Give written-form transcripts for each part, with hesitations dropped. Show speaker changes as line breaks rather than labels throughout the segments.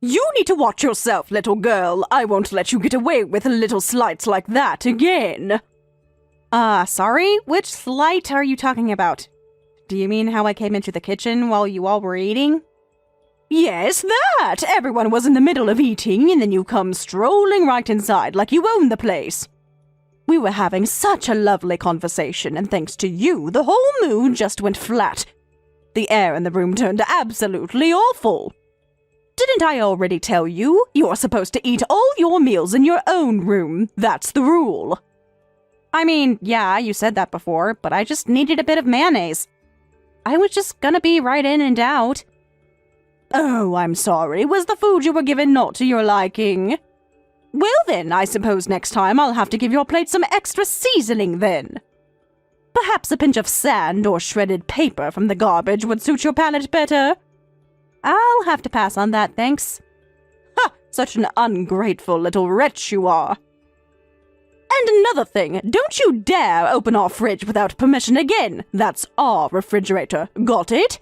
You need to watch yourself, little girl. I won't let you get away with little slights like that again.
Sorry? Which slight are you talking about? Do you mean how I came into the kitchen while you all were eating?
Yes, that! Everyone was in the middle of eating, and then you come strolling right inside like you own the place. We were having such a lovely conversation, and thanks to you, the whole mood just went flat. The air in the room turned absolutely awful. Didn't I already tell you? You're supposed to eat all your meals in your own room. That's the rule.
I mean, yeah, you said that before, but I just needed a bit of mayonnaise. I was just gonna be right in and out.
Oh, I'm sorry. Was the food you were given not to your liking? Well then, I suppose next time I'll have to give your plate some extra seasoning then. Perhaps a pinch of sand or shredded paper from the garbage would suit your palate better.
I'll have to pass on that, thanks.
Ha! Such an ungrateful little wretch you are. And another thing, don't you dare open our fridge without permission again. That's our refrigerator. Got it?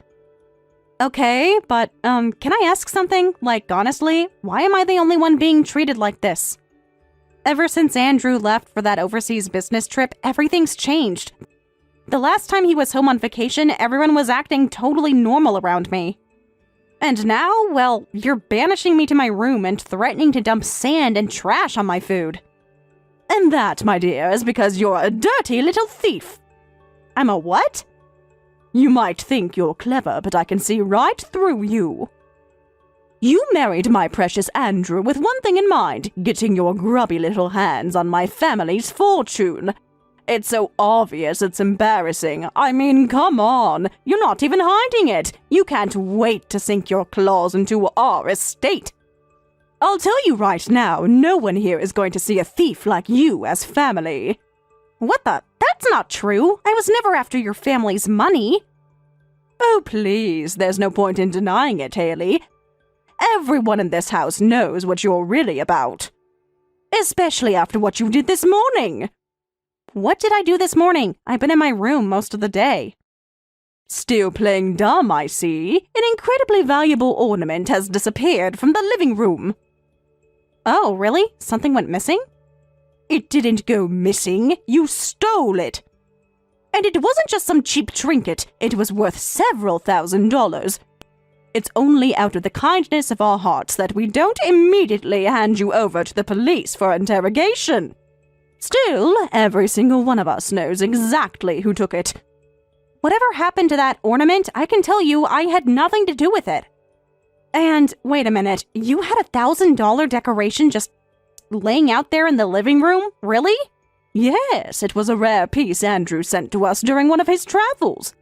Okay, but, can I ask something? Like, honestly, why am I the only one being treated like this? Ever since Andrew left for that overseas business trip, everything's changed. The last time he was home on vacation, everyone was acting totally normal around me. And now, well, you're banishing me to my room and threatening to dump sand and trash on my food.
And that, my dear, is because you're a dirty little thief.
I'm a what?
You might think you're clever, but I can see right through you. You married my precious Andrew with one thing in mind, getting your grubby little hands on my family's fortune. It's so obvious it's embarrassing. I mean, come on. You're not even hiding it. You can't wait to sink your claws into our estate. I'll tell you right now, no one here is going to see a thief like you as family.
What the? That's not true. I was never after your family's money.
Oh, please, there's no point in denying it, Haley. Everyone in this house knows what you're really about. Especially after what you did this morning.
What did I do this morning? I've been in my room most of the day.
Still playing dumb, I see. An incredibly valuable ornament has disappeared from the living room.
Oh, really? Something went missing?
It didn't go missing. You stole it. And it wasn't just some cheap trinket. It was worth several $1,000s. It's only out of the kindness of our hearts that we don't immediately hand you over to the police for interrogation. Still, every single one of us knows exactly who took it.
Whatever happened to that ornament, I can tell you I had nothing to do with it. And, wait a minute, you had $1,000 decoration just laying out there in the living room? Really?
Yes, it was a rare piece Andrew sent to us during one of his travels.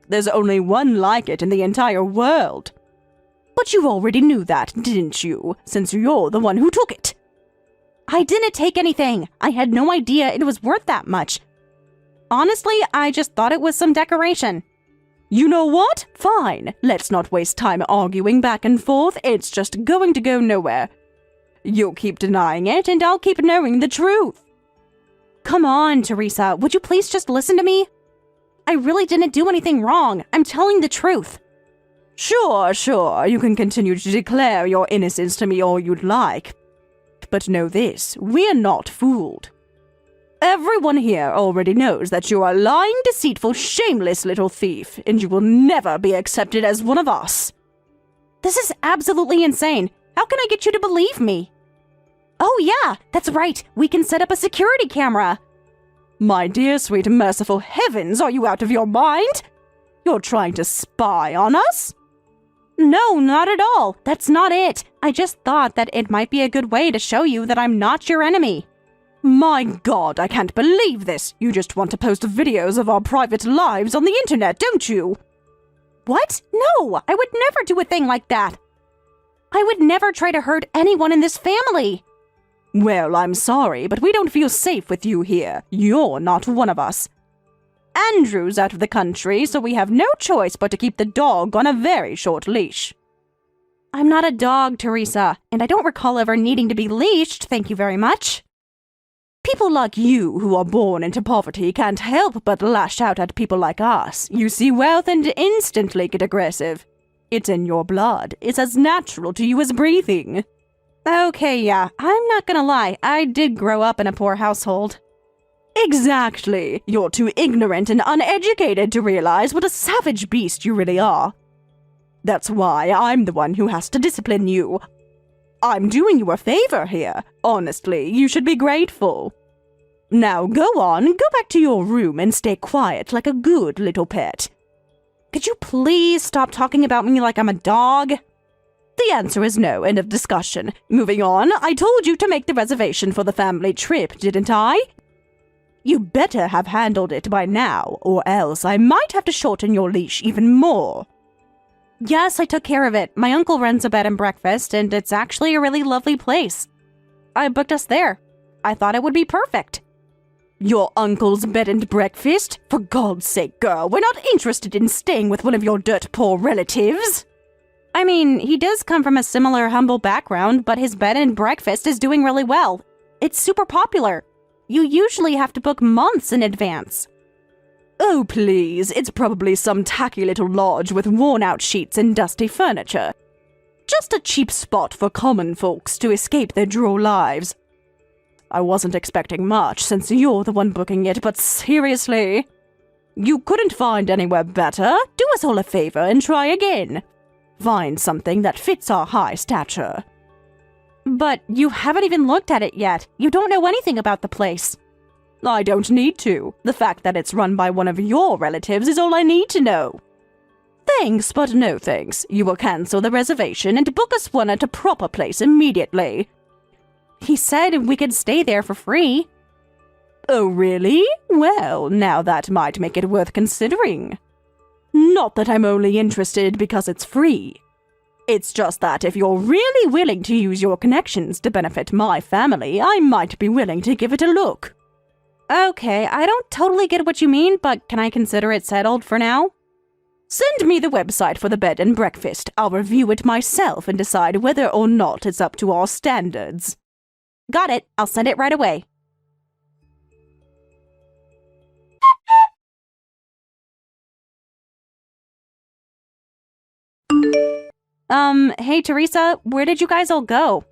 There's only one like it in the entire world. But you already knew that, didn't you, since you're the one who took it?
I didn't take anything. I had no idea it was worth that much. Honestly, I just thought it was some decoration.
You know what? Fine. Let's not waste time arguing back and forth. It's just going to go nowhere. You'll keep denying it, and I'll keep knowing the truth.
Come on, Teresa. Would you please just listen to me? I really didn't do anything wrong. I'm telling the truth.
Sure. You can continue to declare your innocence to me all you'd like. But know this, we're not fooled. Everyone here already knows that you are a lying, deceitful, shameless little thief, and you will never be accepted as one of us.
This is absolutely insane. How can I get you to believe me? Oh yeah, that's right. We can set up a security camera.
My dear, sweet, merciful heavens, are you out of your mind? You're trying to spy on us?
No, not at all. That's not it. I just thought that it might be a good way to show you that I'm not your enemy.
My God, I can't believe this. You just want to post videos of our private lives on the internet, don't you?
What? No, I would never do a thing like that. I would never try to hurt anyone in this family.
Well, I'm sorry, but we don't feel safe with you here. You're not one of us. Andrew's out of the country, so we have no choice but to keep the dog on a very short leash.
I'm not a dog, Teresa, and I don't recall ever needing to be leashed, thank you very much.
People like you who are born into poverty can't help but lash out at people like us. You see wealth and instantly get aggressive. It's in your blood. It's as natural to you as breathing.
Okay, yeah, I'm not gonna lie, I did grow up in a poor household.
Exactly. You're too ignorant and uneducated to realize what a savage beast you really are. That's why I'm the one who has to discipline you. I'm doing you a favor here. Honestly, you should be grateful. Now go on, go back to your room and stay quiet like a good little pet.
Could you please stop talking about me like I'm a dog?
The answer is no, end of discussion. Moving on, I told you to make the reservation for the family trip, didn't I? You better have handled it by now, or else I might have to shorten your leash even more.
Yes, I took care of it. My uncle runs a bed and breakfast, and it's actually a really lovely place. I booked us there. I thought it would be perfect.
Your uncle's bed and breakfast? For God's sake, girl, we're not interested in staying with one of your dirt-poor relatives.
I mean, he does come from a similar humble background, but his bed and breakfast is doing really well. It's super popular. You usually have to book months in advance.
Oh, please, it's probably some tacky little lodge with worn-out sheets and dusty furniture. Just a cheap spot for common folks to escape their droll lives. I wasn't expecting much since you're the one booking it, but seriously, you couldn't find anywhere better? Do us all a favor and try again. Find something that fits our high stature.
But you haven't even looked at it yet. You don't know anything about the place.
I don't need to. The fact that it's run by one of your relatives is all I need to know. Thanks, but no thanks. You will cancel the reservation and book us one at a proper place immediately.
He said we could stay there for free.
Oh, really? Well, now that might make it worth considering. Not that I'm only interested because it's free. It's just that if you're really willing to use your connections to benefit my family, I might be willing to give it a look.
Okay, I don't totally get what you mean, but can I consider it settled for now?
Send me the website for the bed and breakfast. I'll review it myself and decide whether or not it's up to our standards.
Got it. I'll send it right away. Hey Teresa, where did you guys all go?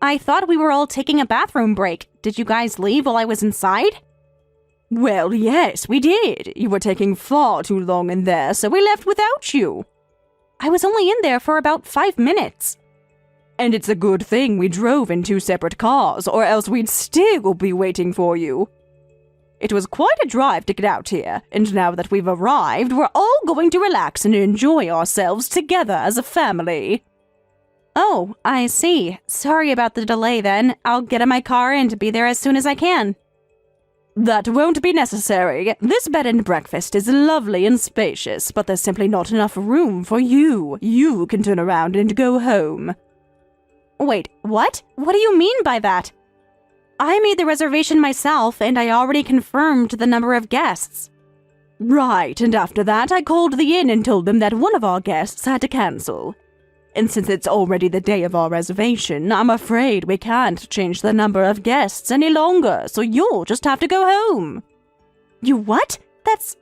I thought we were all taking a bathroom break. Did you guys leave while I was inside?
Well, yes, we did. You were taking far too long in there, so we left without you.
I was only in there for about 5 minutes.
And it's a good thing we drove in 2 separate cars, or else we'd still be waiting for you. It was quite a drive to get out here, and now that we've arrived, we're all going to relax and enjoy ourselves together as a family.
Oh, I see. Sorry about the delay then. I'll get in my car and be there as soon as I can.
That won't be necessary. This bed and breakfast is lovely and spacious, but there's simply not enough room for you. You can turn around and go home.
Wait, what? What do you mean by that? I made the reservation myself, and I already confirmed the number of guests.
Right, and after that I called the inn and told them that one of our guests had to cancel. And since it's already the day of our reservation, I'm afraid we can't change the number of guests any longer, so you'll just have to go home.
You what? That's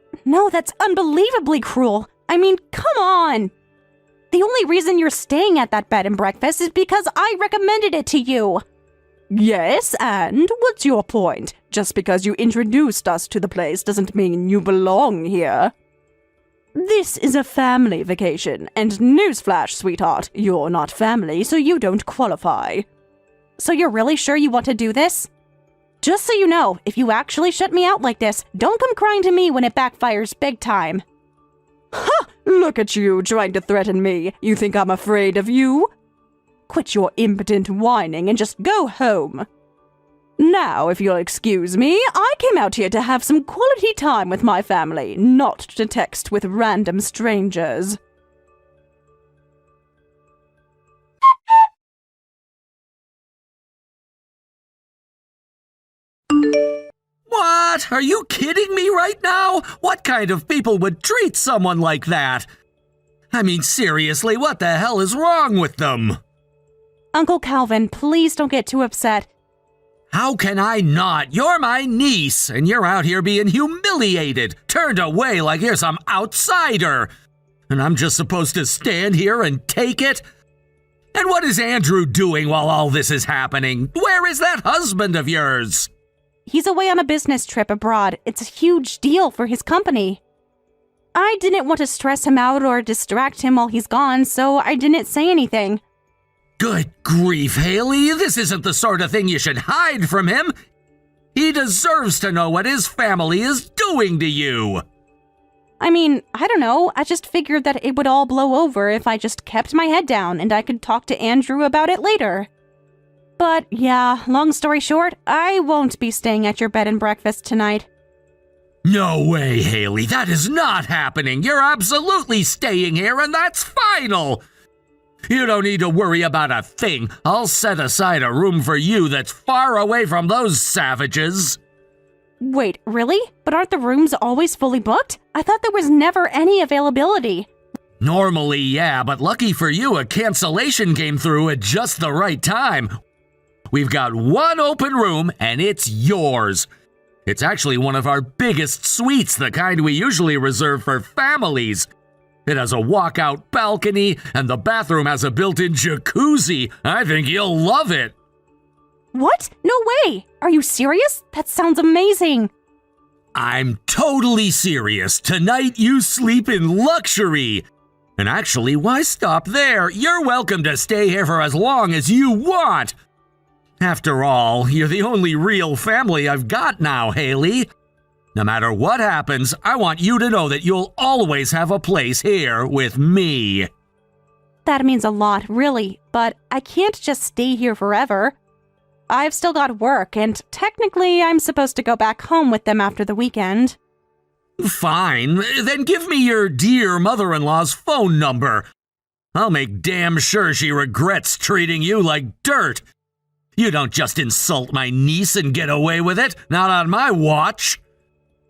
unbelievably cruel. I mean, come on! The only reason you're staying at that bed and breakfast is because I recommended it to you.
Yes, and what's your point? Just because you introduced us to the place doesn't mean you belong here. This is a family vacation, and newsflash, sweetheart, you're not family, so you don't qualify.
So you're really sure you want to do this? Just so you know, if you actually shut me out like this, don't come crying to me when it backfires big time.
Ha! Look at you, trying to threaten me. You think I'm afraid of you? Quit your impotent whining and just go home. Now, if you'll excuse me, I came out here to have some quality time with my family, not to text with random strangers.
What? Are you kidding me right now? What kind of people would treat someone like that? I mean, seriously, what the hell is wrong with them?
Uncle Calvin, please don't get too upset.
How can I not? You're my niece, and you're out here being humiliated, turned away like you're some outsider. And I'm just supposed to stand here and take it? And what is Andrew doing while all this is happening? Where is that husband of yours?
He's away on a business trip abroad. It's a huge deal for his company. I didn't want to stress him out or distract him while he's gone, so I didn't say anything.
Good grief, Haley. This isn't the sort of thing you should hide from him. He deserves to know what his family is doing to you.
I mean, I don't know. I just figured that it would all blow over if I just kept my head down and I could talk to Andrew about it later. But yeah, long story short, I won't be staying at your bed and breakfast tonight.
No way, Haley. That is not happening. You're absolutely staying here, and that's final. You don't need to worry about a thing. I'll set aside a room for you that's far away from those savages.
Wait, really? But aren't the rooms always fully booked? I thought there was never any availability.
Normally, yeah, but lucky for you, a cancellation came through at just the right time. We've got one open room, and it's yours. It's actually one of our biggest suites, the kind we usually reserve for families. It has a walkout balcony, and the bathroom has a built-in jacuzzi. I think you'll love it.
What? No way! Are you serious? That sounds amazing!
I'm totally serious. Tonight you sleep in luxury. And actually, why stop there? You're welcome to stay here for as long as you want. After all, you're the only real family I've got now, Haley. No matter what happens, I want you to know that you'll always have a place here with me.
That means a lot, really, but I can't just stay here forever. I've still got work, and technically I'm supposed to go back home with them after the weekend.
Fine, then give me your dear mother-in-law's phone number. I'll make damn sure she regrets treating you like dirt. You don't just insult my niece and get away with it, not on my watch.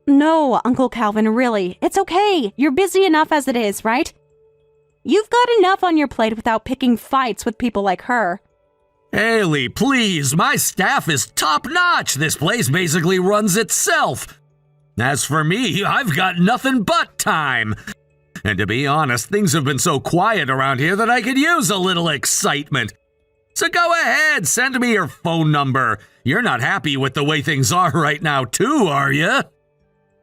No, Uncle Calvin, really. It's okay. You're busy enough as it is, right? You've got enough on your plate without picking fights with people like her.
Haley, please, my staff is top-notch. This place basically runs itself. As for me, I've got nothing but time. And to be honest, things have been so quiet around here that I could use a little excitement. So go ahead, send me your phone number. You're not happy with the way things are right now, too, are you?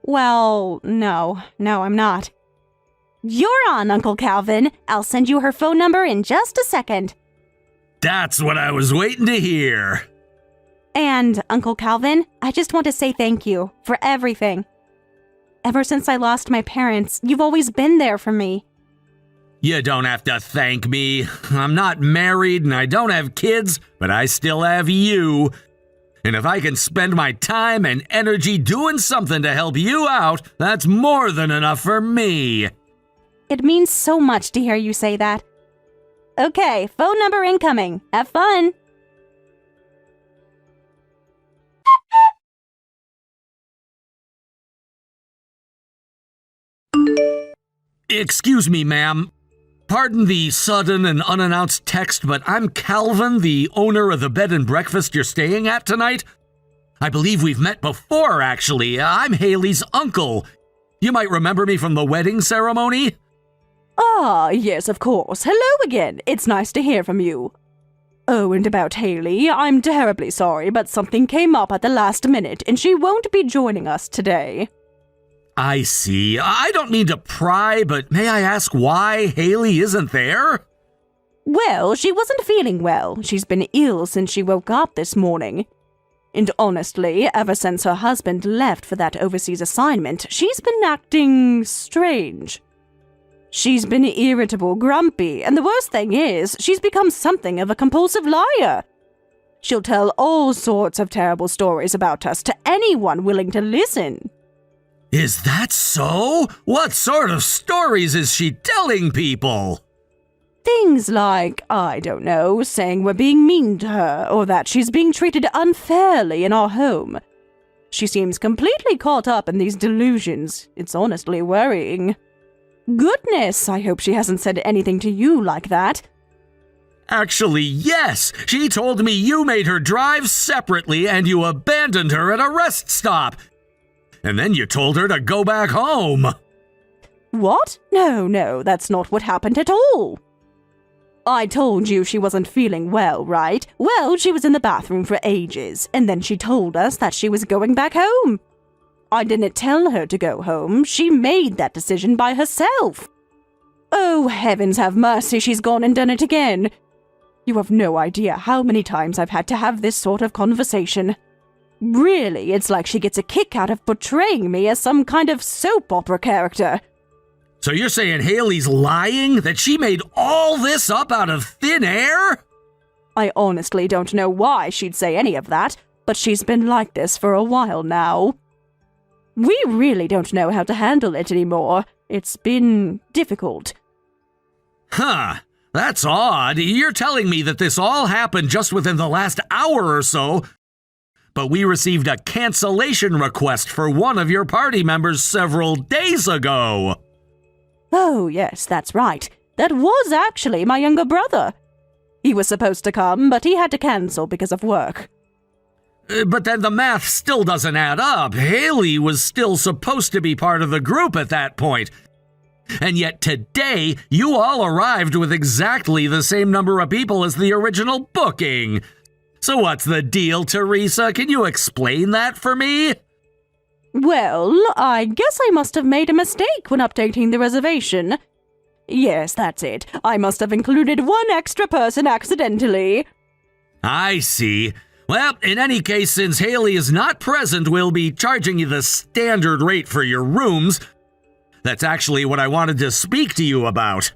Well, no, I'm not. You're on, Uncle Calvin. I'll send you her phone number in just a second.
That's what I was waiting to hear.
And, Uncle Calvin, I just want to say thank you for everything. Ever since I lost my parents, you've always been there for me.
You don't have to thank me. I'm not married and I don't have kids, but I still have you. And if I can spend my time and energy doing something to help you out, that's more than enough for me.
It means so much to hear you say that. Okay, phone number incoming. Have fun.
Excuse me, ma'am. Pardon the sudden and unannounced text, but I'm Calvin, the owner of the bed and breakfast you're staying at tonight. I believe we've met before, actually. I'm Haley's uncle. You might remember me from the wedding ceremony.
Ah, yes, of course. Hello again. It's nice to hear from you. Oh, and about Haley, I'm terribly sorry, but something came up at the last minute, and she won't be joining us today.
I see. I don't mean to pry, but may I ask why Haley isn't there?
Well, she wasn't feeling well. She's been ill since she woke up this morning. And honestly, ever since her husband left for that overseas assignment, she's been acting strange. She's been irritable, grumpy, and the worst thing is, she's become something of a compulsive liar. She'll tell all sorts of terrible stories about us to anyone willing to listen.
Is that so? What sort of stories is she telling people?
Things like, I don't know, saying we're being mean to her, or that she's being treated unfairly in our home. She seems completely caught up in these delusions. It's honestly worrying. Goodness, I hope she hasn't said anything to you like that.
Actually, yes. She told me you made her drive separately and you abandoned her at a rest stop. And then you told her to go back home.
What? No, that's not what happened at all. I told you she wasn't feeling well, right? Well, she was in the bathroom for ages, and then she told us that she was going back home. I didn't tell her to go home. She made that decision by herself. Oh, heavens have mercy, she's gone and done it again. You have no idea how many times I've had to have this sort of conversation. Really, it's like she gets a kick out of portraying me as some kind of soap opera character.
So you're saying Haley's lying? That she made all this up out of thin air?
I honestly don't know why she'd say any of that, but she's been like this for a while now. We really don't know how to handle it anymore. It's been difficult.
Huh. That's odd. You're telling me that this all happened just within the last hour or so, but we received a cancellation request for one of your party members several days ago.
Oh, yes, that's right. That was actually my younger brother. He was supposed to come, but he had to cancel because of work.
But then the math still doesn't add up. Haley was still supposed to be part of the group at that point. And yet today, you all arrived with exactly the same number of people as the original booking. So what's the deal, Teresa? Can you explain that for me?
Well, I guess I must have made a mistake when updating the reservation. Yes, that's it. I must have included one extra person accidentally.
I see. Well, in any case, since Haley is not present, we'll be charging you the standard rate for your rooms. That's actually what I wanted to speak to you about.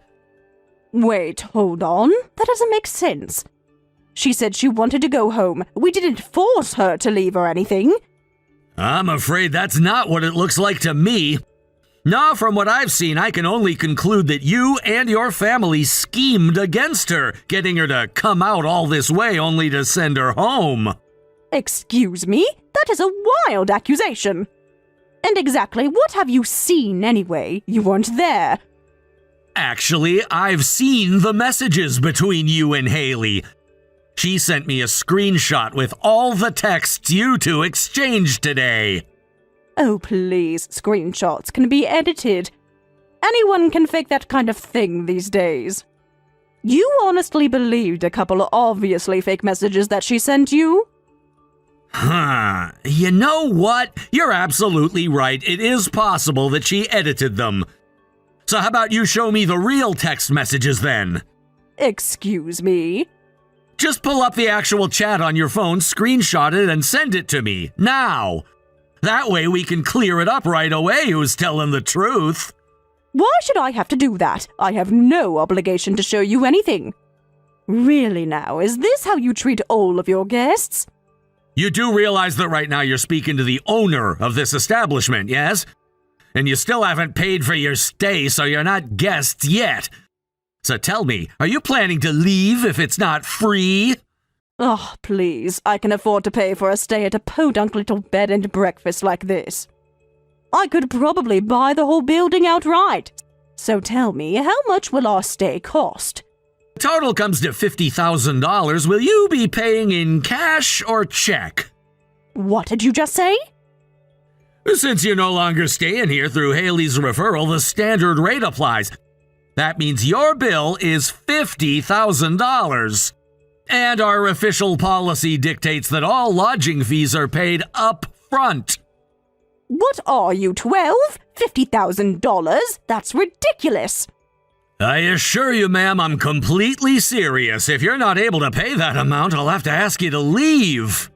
Wait, hold on. That doesn't make sense. She said she wanted to go home. We didn't force her to leave or anything.
I'm afraid that's not what it looks like to me. No, from what I've seen, I can only conclude that you and your family schemed against her, getting her to come out all this way only to send her home.
Excuse me? That is a wild accusation. And exactly what have you seen anyway? You weren't there.
Actually, I've seen the messages between you and Haley. She sent me a screenshot with all the texts you two exchanged today.
Oh, please, screenshots can be edited. Anyone can fake that kind of thing these days. You honestly believed a couple of obviously fake messages that she sent you?
Huh. You know what? You're absolutely right. It is possible that she edited them. So how about you show me the real text messages then?
Excuse me?
Just pull up the actual chat on your phone, screenshot it, and send it to me. Now. That way we can clear it up right away who's telling the truth.
Why should I have to do that? I have no obligation to show you anything. Really now, is this how you treat all of your guests?
You do realize that right now you're speaking to the owner of this establishment, yes? And you still haven't paid for your stay, so you're not guests yet. So tell me, are you planning to leave if it's not free?
Oh, please, I can afford to pay for a stay at a podunk little bed and breakfast like this. I could probably buy the whole building outright. So tell me, how much will our stay cost?
The total comes to $50,000. Will you be paying in cash or check?
What did you just say?
Since you're no longer staying here through Haley's referral, the standard rate applies. That means your bill is $50,000. And our official policy dictates that all lodging fees are paid up front.
What are you, 12? $50,000? That's ridiculous.
I assure you, ma'am, I'm completely serious. If you're not able to pay that amount, I'll have to ask you to leave.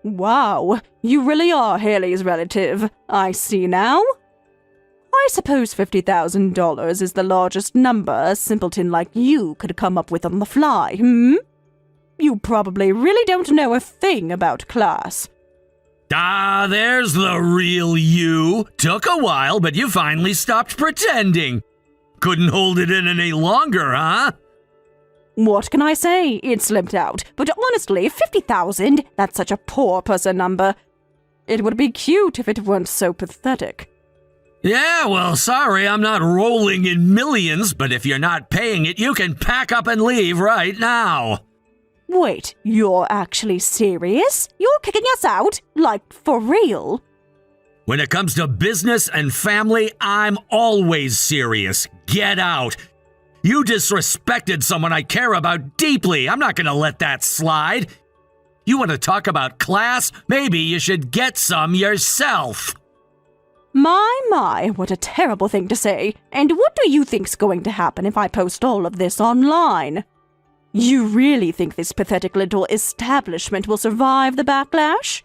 Wow, you really are Haley's relative. I see now. I suppose $50,000 is the largest number a simpleton like you could come up with on the fly, You probably really don't know a thing about class.
Ah, there's the real you. Took a while, but you finally stopped pretending. Couldn't hold it in any longer, huh?
What can I say? It slipped out. But honestly, 50,000, that's such a poor person number. It would be cute if it weren't so pathetic.
Yeah, well, sorry, I'm not rolling in millions, but if you're not paying it, you can pack up and leave right now.
Wait, you're actually serious? You're kicking us out? Like, for real?
When it comes to business and family, I'm always serious. Get out. You disrespected someone I care about deeply. I'm not going to let that slide. You want to talk about class? Maybe you should get some yourself.
My, what a terrible thing to say. And what do you think's going to happen if I post all of this online? You really think this pathetic little establishment will survive the backlash?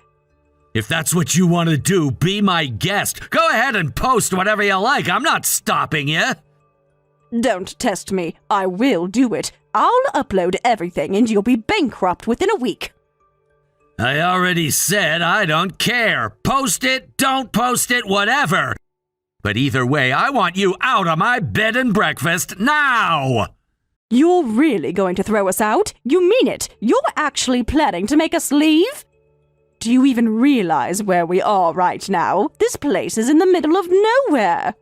If that's what you want to do, be my guest. Go ahead and post whatever you like. I'm not stopping you.
Don't test me. I will do it. I'll upload everything and you'll be bankrupt within a week.
I already said I don't care. Post it, don't post it, whatever. But either way, I want you out of my bed and breakfast now.
You're really going to throw us out? You mean it? You're actually planning to make us leave? Do you even realize where we are right now? This place is in the middle of nowhere.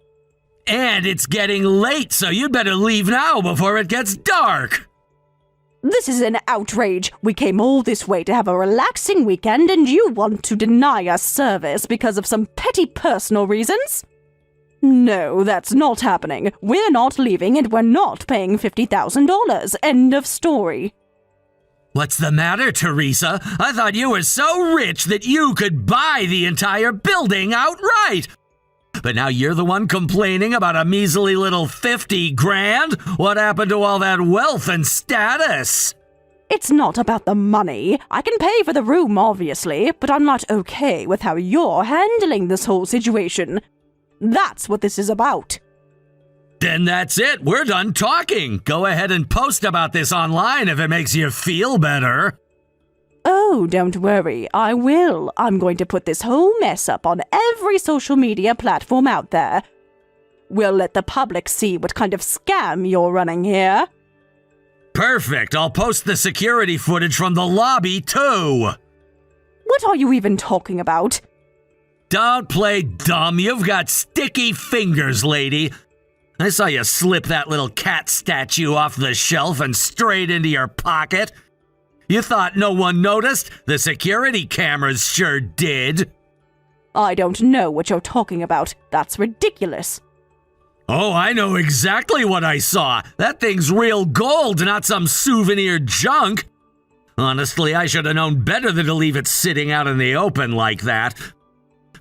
And it's getting late, so you'd better leave now before it gets dark.
This is an outrage. We came all this way to have a relaxing weekend and you want to deny us service because of some petty personal reasons? No, that's not happening. We're not leaving and we're not paying $50,000. End of story.
What's the matter, Teresa? I thought you were so rich that you could buy the entire building outright. But now you're the one complaining about a measly little 50 grand? What happened to all that wealth and status?
It's not about the money. I can pay for the room, obviously, but I'm not okay with how you're handling this whole situation. That's what this is about.
Then that's it. We're done talking. Go ahead and post about this online if it makes you feel better.
Oh, don't worry. I will. I'm going to put this whole mess up on every social media platform out there. We'll let the public see what kind of scam you're running here.
Perfect. I'll post the security footage from the lobby, too.
What are you even talking about?
Don't play dumb. You've got sticky fingers, lady. I saw you slip that little cat statue off the shelf and straight into your pocket. You thought no one noticed? The security cameras sure did.
I don't know what you're talking about. That's ridiculous.
Oh, I know exactly what I saw. That thing's real gold, not some souvenir junk. Honestly, I should have known better than to leave it sitting out in the open like that.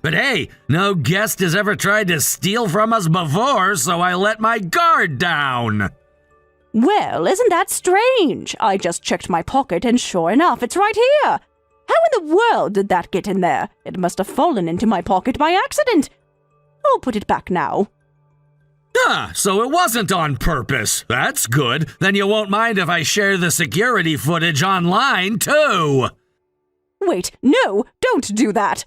But hey, no guest has ever tried to steal from us before, so I let my guard down.
Well, isn't that strange? I just checked my pocket and sure enough, it's right here. How in the world did that get in there? It must have fallen into my pocket by accident. I'll put it back now.
Ah, so it wasn't on purpose. That's good. Then you won't mind if I share the security footage online, too.
Wait, no, don't do that.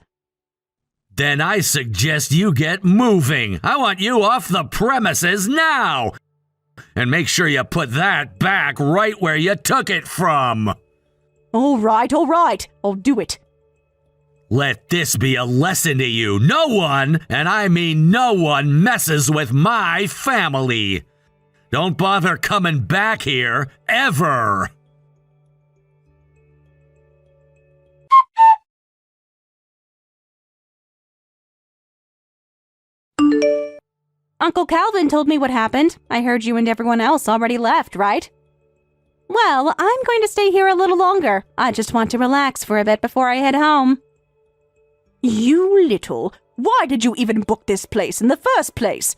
Then I suggest you get moving. I want you off the premises now. And make sure you put that back right where you took it from.
All right, I'll do it.
Let this be a lesson to you. No one, and I mean no one, messes with my family. Don't bother coming back here, ever.
Uncle Calvin told me what happened. I heard you and everyone else already left, right? Well, I'm going to stay here a little longer. I just want to relax for a bit before I head home.
You little, why did you even book this place in the first place?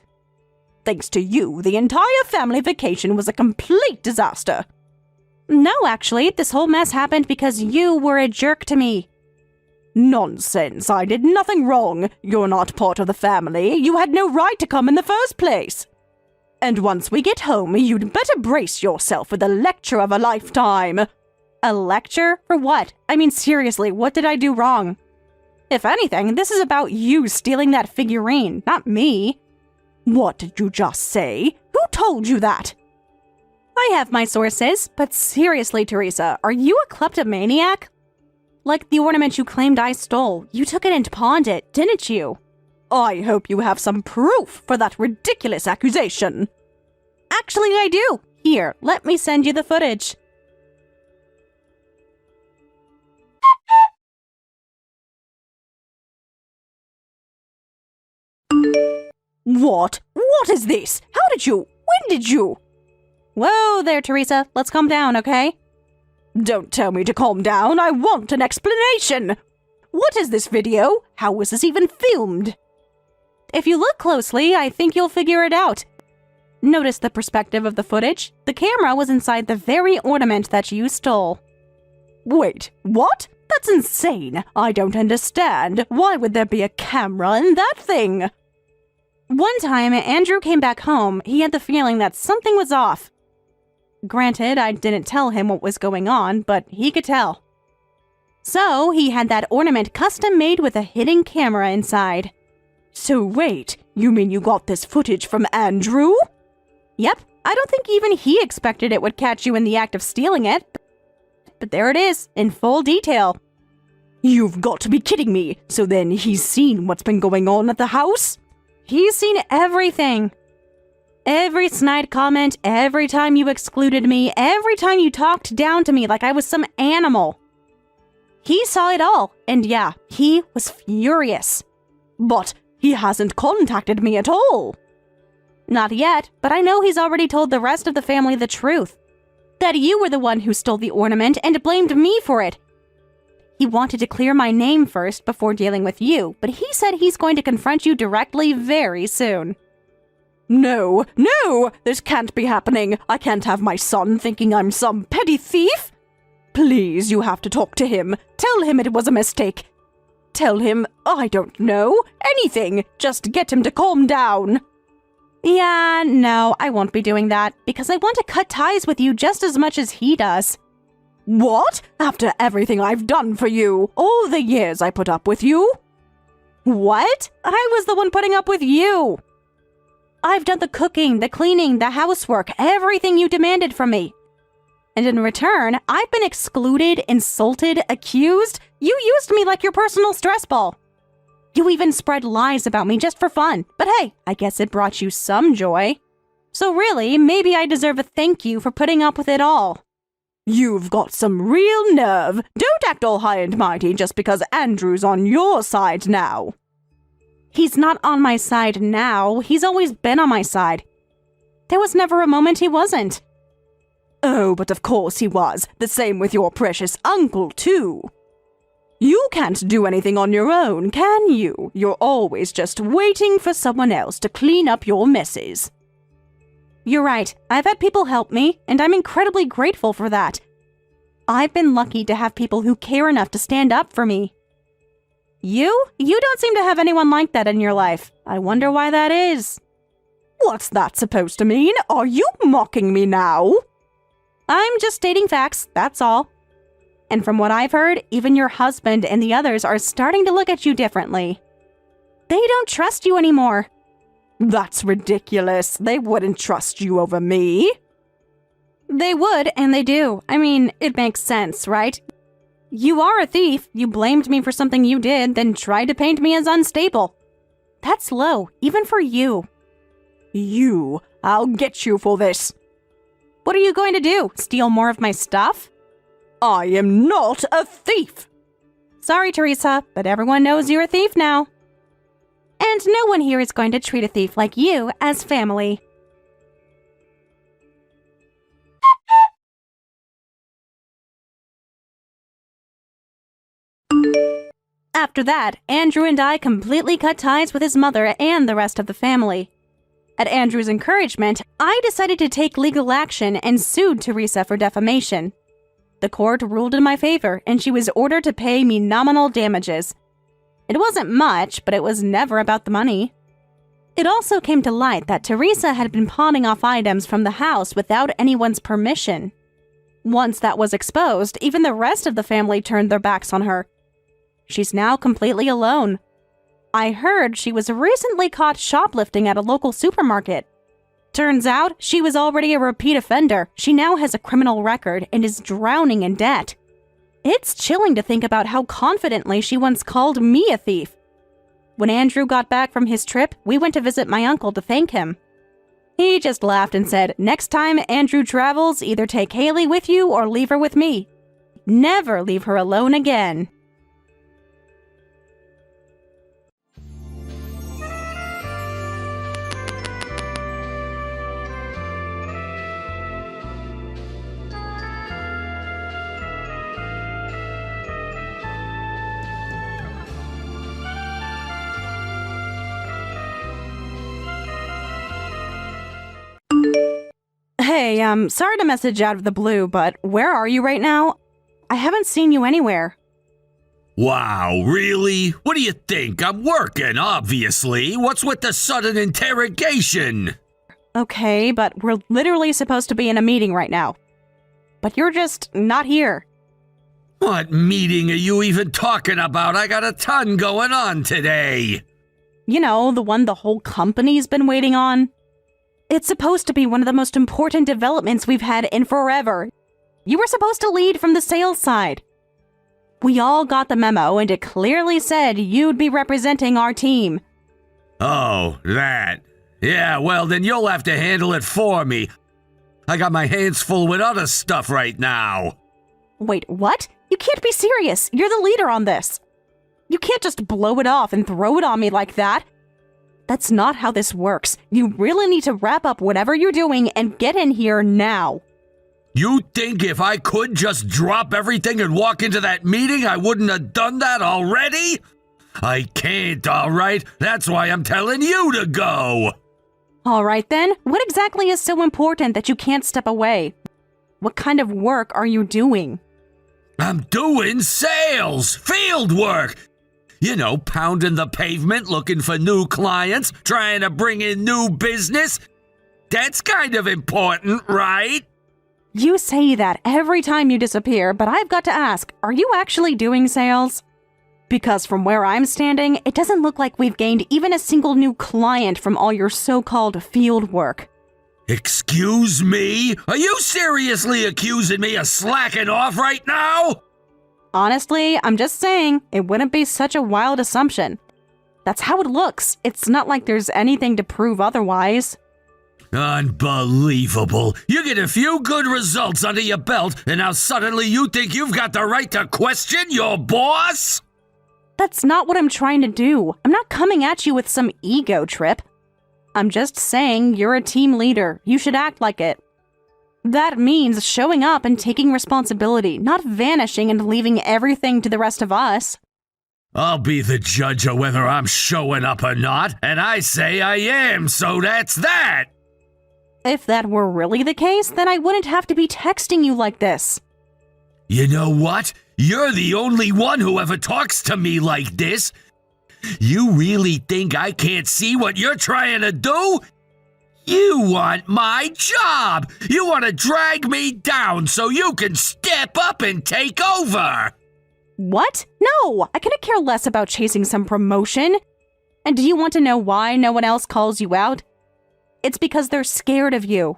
Thanks to you, the entire family vacation was a complete disaster.
No, actually, this whole mess happened because you were a jerk to me.
Nonsense, I did nothing wrong. You're not part of the family. You had no right to come in the first place. And once we get home, you'd better brace yourself for the lecture of a lifetime.
A lecture? For what? I mean, seriously, what did I do wrong? If anything, this is about you stealing that figurine, not me.
What did you just say? Who told you that?
I have my sources, but seriously, Teresa, are you a kleptomaniac? Like the ornament you claimed I stole. You took it and pawned it, didn't you?
I hope you have some proof for that ridiculous accusation.
Actually, I do. Here, let me send you the footage.
What? What is this? How did you? When did you?
Whoa there, Teresa. Let's calm down, okay?
Don't tell me to calm down. I want an explanation. What is this video? How was this even filmed?
If you look closely, I think you'll figure it out. Notice the perspective of the footage. The camera was inside the very ornament that you stole.
Wait, what? That's insane. I don't understand. Why would there be a camera in that thing?
One time, Andrew came back home. He had the feeling that something was off. Granted, I didn't tell him what was going on, but he could tell. So, he had that ornament custom made with a hidden camera inside.
So wait, you mean you got this footage from Andrew?
Yep, I don't think even he expected it would catch you in the act of stealing it. But there it is, in full detail.
You've got to be kidding me. So then he's seen what's been going on at the house?
He's seen everything. Every snide comment, every time you excluded me, every time you talked down to me like I was some animal. He saw it all, and yeah, he was furious.
But he hasn't contacted me at all.
Not yet, but I know he's already told the rest of the family the truth. That you were the one who stole the ornament and blamed me for it. He wanted to clear my name first before dealing with you, but he said he's going to confront you directly very soon.
No, this can't be happening. I can't have my son thinking I'm some petty thief. Please, you have to talk to him. Tell him it was a mistake. Tell him, I don't know, anything. Just get him to calm down.
Yeah, no, I won't be doing that, because I want to cut ties with you just as much as he does.
What? After everything I've done for you, all the years I put up with you?
What? I was the one putting up with you. I've done the cooking, the cleaning, the housework, everything you demanded from me. And in return, I've been excluded, insulted, accused. You used me like your personal stress ball. You even spread lies about me just for fun. But hey, I guess it brought you some joy. So really, maybe I deserve a thank you for putting up with it all.
You've got some real nerve. Don't act all high and mighty just because Andrew's on your side now.
He's not on my side now. He's always been on my side. There was never a moment he wasn't.
Oh, but of course he was. The same with your precious uncle, too. You can't do anything on your own, can you? You're always just waiting for someone else to clean up your messes.
You're right. I've had people help me, and I'm incredibly grateful for that. I've been lucky to have people who care enough to stand up for me. You don't seem to have anyone like that in your life. I wonder why that is.
What's that supposed to mean? Are you mocking me now?
I'm just stating facts, that's all. And from what I've heard, even your husband and the others are starting to look at you differently. They don't trust you anymore.
That's ridiculous. They wouldn't trust you over me.
They would, and they do. I mean, it makes sense, right? You are a thief. You blamed me for something you did, then tried to paint me as unstable. That's low, even for you.
I'll get you for this.
What are you going to do? Steal more of my stuff?
I am not a thief.
Sorry, Teresa, but everyone knows you're a thief now. And no one here is going to treat a thief like you as family. After that, Andrew and I completely cut ties with his mother and the rest of the family. At Andrew's encouragement, I decided to take legal action and sued Teresa for defamation. The court ruled in my favor, and she was ordered to pay me nominal damages. It wasn't much, but it was never about the money. It also came to light that Teresa had been pawning off items from the house without anyone's permission. Once that was exposed, even the rest of the family turned their backs on her. She's now completely alone. I heard she was recently caught shoplifting at a local supermarket. Turns out, she was already a repeat offender. She now has a criminal record and is drowning in debt. It's chilling to think about how confidently she once called me a thief. When Andrew got back from his trip, we went to visit my uncle to thank him. He just laughed and said, "Next time Andrew travels, either take Haley with you or leave her with me. Never leave her alone again." Hey, sorry to message out of the blue, but where are you right now? I haven't seen you anywhere.
Wow, really? What do you think? I'm working, obviously. What's with the sudden interrogation?
Okay, but we're literally supposed to be in a meeting right now. But you're just not here.
What meeting are you even talking about? I got a ton going on today.
You know, the one the whole company's been waiting on. It's supposed to be one of the most important developments we've had in forever. You were supposed to lead from the sales side. We all got the memo, and it clearly said you'd be representing our team.
Oh, that. Yeah, well, then you'll have to handle it for me. I got my hands full with other stuff right now.
Wait, what? You can't be serious. You're the leader on this. You can't just blow it off and throw it on me like that. That's not how this works. You really need to wrap up whatever you're doing and get in here now.
You think if I could just drop everything and walk into that meeting, I wouldn't have done that already? I can't, all right? That's why I'm telling you to go.
All right then, what exactly is so important that you can't step away? What kind of work are you doing?
I'm doing sales, field work. You know, pounding the pavement, looking for new clients, trying to bring in new business. That's kind of important, right?
You say that every time you disappear, but I've got to ask, are you actually doing sales? Because from where I'm standing, it doesn't look like we've gained even a single new client from all your so-called field work.
Excuse me? Are you seriously accusing me of slacking off right now?
Honestly, I'm just saying, it wouldn't be such a wild assumption. That's how it looks. It's not like there's anything to prove otherwise.
Unbelievable. You get a few good results under your belt, and now suddenly you think you've got the right to question your boss?
That's not what I'm trying to do. I'm not coming at you with some ego trip. I'm just saying you're a team leader. You should act like it. That means showing up and taking responsibility, not vanishing and leaving everything to the rest of us.
I'll be the judge of whether I'm showing up or not, and I say I am, so that's that.
If that were really the case, then I wouldn't have to be texting you like this.
You know what? You're the only one who ever talks to me like this. You really think I can't see what you're trying to do? You want my job! You want to drag me down so you can step up and take over!
What? No, I couldn't care less about chasing some promotion. And do you want to know why no one else calls you out? It's because they're scared of you.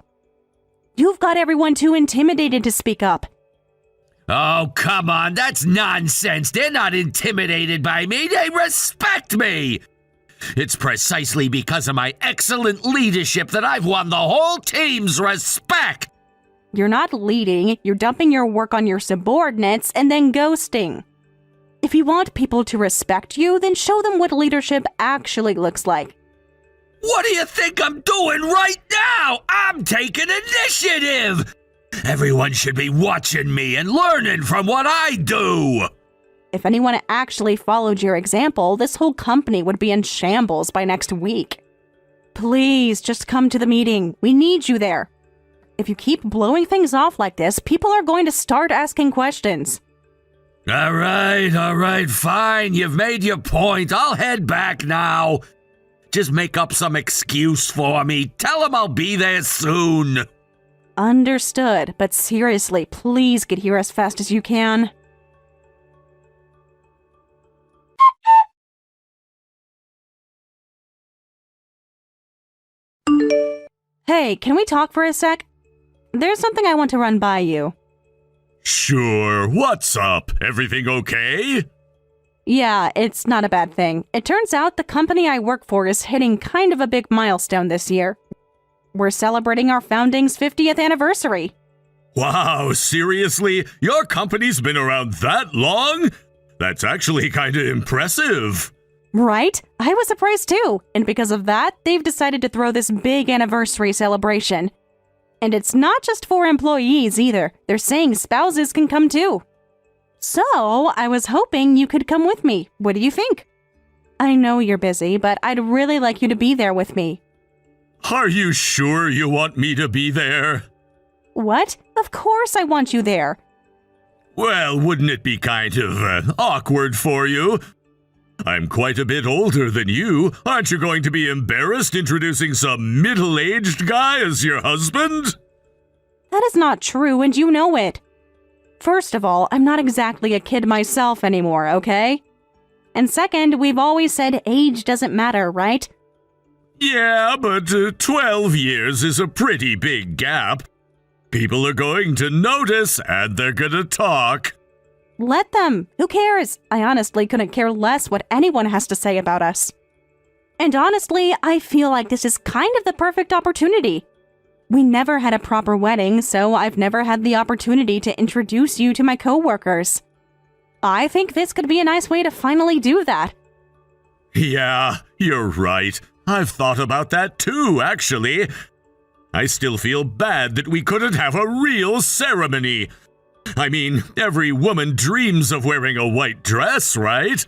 You've got everyone too intimidated to speak up.
Oh, come on, that's nonsense. They're not intimidated by me, they respect me. It's precisely because of my excellent leadership that I've won the whole team's respect.
You're not leading, you're dumping your work on your subordinates and then ghosting. If you want people to respect you, then show them what leadership actually looks like.
What do you think I'm doing right now? I'm taking initiative. Everyone should be watching me and learning from what I do.
If anyone actually followed your example, this whole company would be in shambles by next week. Please, just come to the meeting. We need you there. If you keep blowing things off like this, people are going to start asking questions.
All right, fine. You've made your point. I'll head back now. Just make up some excuse for me. Tell them I'll be there soon.
Understood, but seriously, please get here as fast as you can. Hey, can we talk for a sec? There's something I want to run by you.
Sure, what's up? Everything okay?
Yeah, it's not a bad thing. It turns out the company I work for is hitting kind of a big milestone this year. We're celebrating our founding's 50th anniversary.
Wow, seriously? Your company's been around that long? That's actually kind of impressive.
Right? I was surprised too. And because of that, they've decided to throw this big anniversary celebration. And it's not just for employees either. They're saying spouses can come too. So, I was hoping you could come with me. What do you think? I know you're busy, but I'd really like you to be there with me.
Are you sure you want me to be there?
What? Of course I want you there.
Well, wouldn't it be kind of awkward for you? I'm quite a bit older than you. Aren't you going to be embarrassed introducing some middle-aged guy as your husband?
That is not true, and you know it. First of all, I'm not exactly a kid myself anymore, okay? And second, we've always said age doesn't matter, right?
Yeah, but 12 years is a pretty big gap. People are going to notice, and they're gonna talk.
Let them. Who cares? I honestly couldn't care less what anyone has to say about us. And honestly, I feel like this is kind of the perfect opportunity. We never had a proper wedding, so I've never had the opportunity to introduce you to my coworkers. I think this could be a nice way to finally do that.
Yeah, you're right. I've thought about that too, actually. I still feel bad that we couldn't have a real ceremony. I mean, every woman dreams of wearing a white dress, right?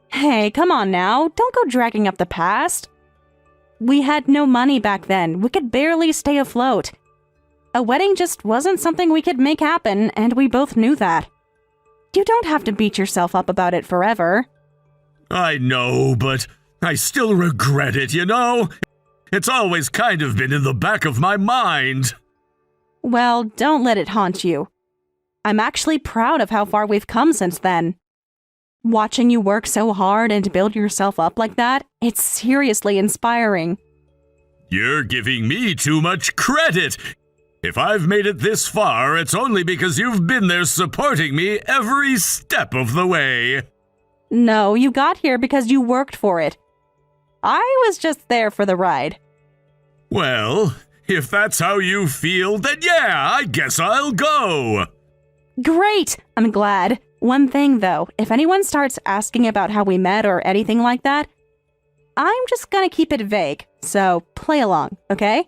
Hey, come on now. Don't go dragging up the past. We had no money back then. We could barely stay afloat. A wedding just wasn't something we could make happen, and we both knew that. You don't have to beat yourself up about it forever.
I know, but I still regret it, you know? It's always kind of been in the back of my mind.
Well, don't let it haunt you. I'm actually proud of how far we've come since then. Watching you work so hard and build yourself up like that, it's seriously inspiring.
You're giving me too much credit. If I've made it this far, it's only because you've been there supporting me every step of the way.
No, you got here because you worked for it. I was just there for the ride.
Well, if that's how you feel, then yeah, I guess I'll go.
Great! I'm glad. One thing, though, if anyone starts asking about how we met or anything like that, I'm just gonna keep it vague, so play along, okay?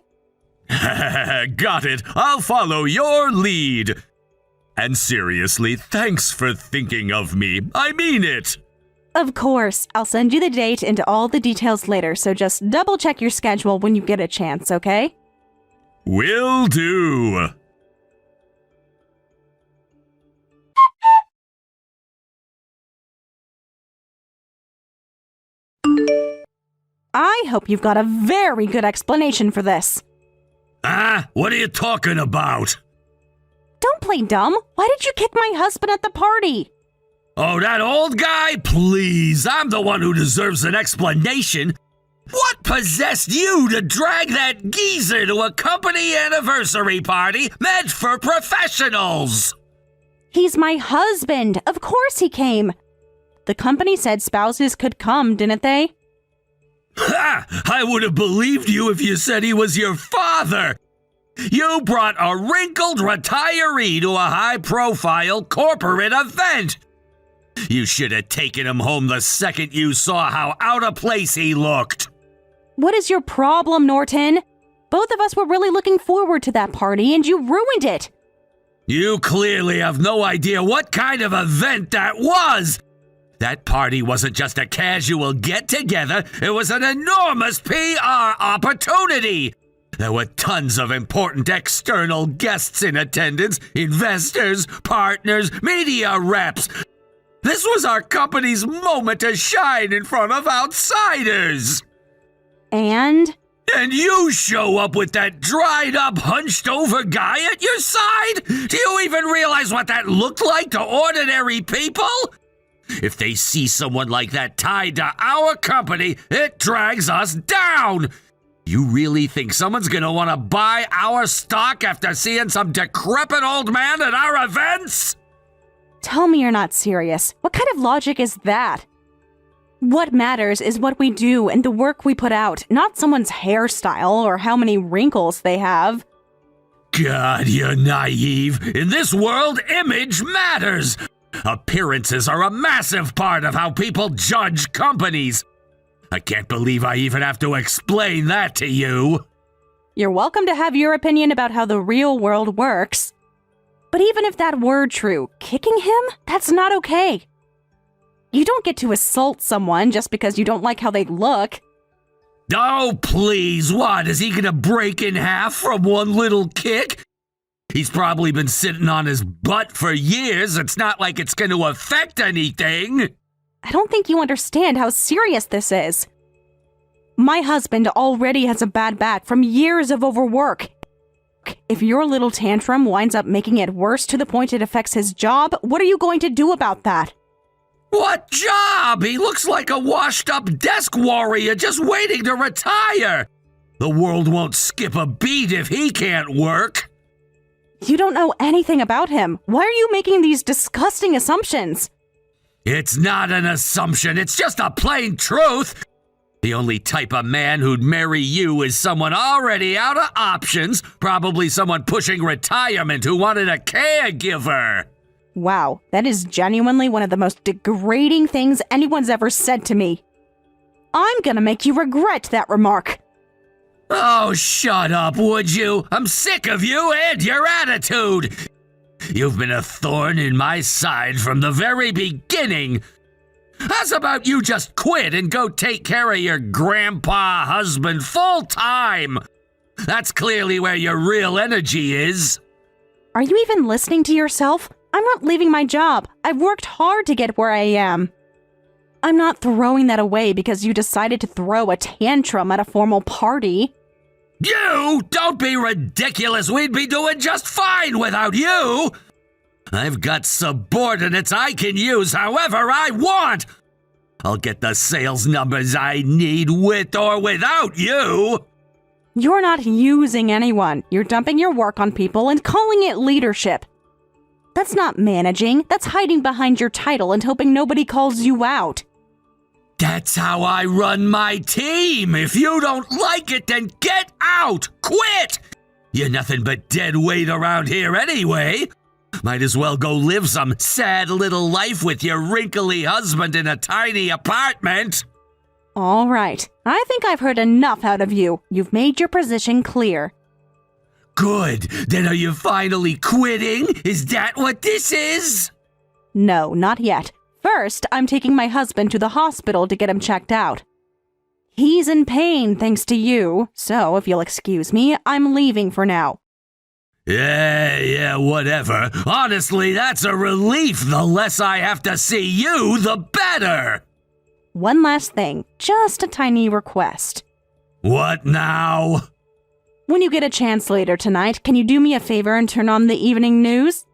Got it. I'll follow your lead. And seriously, thanks for thinking of me. I mean it.
Of course. I'll send you the date and all the details later, so just double-check your schedule when you get a chance, okay?
Will do.
I hope you've got a very good explanation for this.
What are you talking about?
Don't play dumb. Why did you kick my husband at the party?
Oh, that old guy? Please, I'm the one who deserves an explanation. What possessed you to drag that geezer to a company anniversary party meant for professionals?
He's my husband. Of course he came. The company said spouses could come, didn't they?
Ha! I would have believed you if you said he was your father. You brought a wrinkled retiree to a high-profile corporate event. You should have taken him home the second you saw how out of place he looked.
What is your problem, Norton? Both of us were really looking forward to that party, and you ruined it.
You clearly have no idea what kind of event that was. That party wasn't just a casual get-together, it was an enormous PR opportunity. There were tons of important external guests in attendance, investors, partners, media reps. This was our company's moment to shine in front of outsiders.
And
you show up with that dried-up, hunched-over guy at your side? Do you even realize what that looked like to ordinary people? If they see someone like that tied to our company, it drags us down. You really think someone's gonna want to buy our stock after seeing some decrepit old man at our events?
tell me you're not serious. What kind of logic is that? What matters is what we do and the work we put out, not someone's hairstyle or how many wrinkles they have.
God, you're naive. In this world, image matters. Appearances are a massive part of how people judge companies. I can't believe I even have to explain that to you.
You're welcome to have your opinion about how the real world works. But even if that were true, kicking him? That's not okay. You don't get to assault someone just because you don't like how they look.
Oh, please, what? Is he gonna break in half from one little kick? He's probably been sitting on his butt for years. It's not like it's going to affect anything.
I don't think you understand how serious this is. My husband already has a bad back from years of overwork. If your little tantrum winds up making it worse to the point it affects his job, what are you going to do about that?
What job? He looks like a washed-up desk warrior just waiting to retire. The world won't skip a beat if he can't work.
You don't know anything about him. Why are you making these disgusting assumptions?
It's not an assumption. It's just a plain truth. The only type of man who'd marry you is someone already out of options, probably someone pushing retirement who wanted a caregiver.
Wow, that is genuinely one of the most degrading things anyone's ever said to me. I'm gonna make you regret that remark.
Oh, shut up, would you? I'm sick of you and your attitude. You've been a thorn in my side from the very beginning. How's about you just quit and go take care of your grandpa husband full time? That's clearly where your real energy is.
Are you even listening to yourself? I'm not leaving my job. I've worked hard to get where I am. I'm not throwing that away because you decided to throw a tantrum at a formal party.
You? Don't be ridiculous. We'd be doing just fine without you. I've got subordinates I can use however I want. I'll get the sales numbers I need with or without you.
You're not using anyone. You're dumping your work on people and calling it leadership. That's not managing. That's hiding behind your title and hoping nobody calls you out.
That's how I run my team. If you don't like it, then get out. Quit. You're nothing but dead weight around here anyway. Might as well go live some sad little life with your wrinkly husband in a tiny apartment.
All right. I think I've heard enough out of you. You've made your position clear.
Good. Then are you finally quitting? Is that what this is?
No, not yet. First, I'm taking my husband to the hospital to get him checked out. He's in pain thanks to you, so if you'll excuse me, I'm leaving for now.
Yeah, whatever. Honestly, that's a relief. The less I have to see you, the better.
One last thing, just a tiny request.
What now?
When you get a chance later tonight, can you do me a favor and turn on the evening news?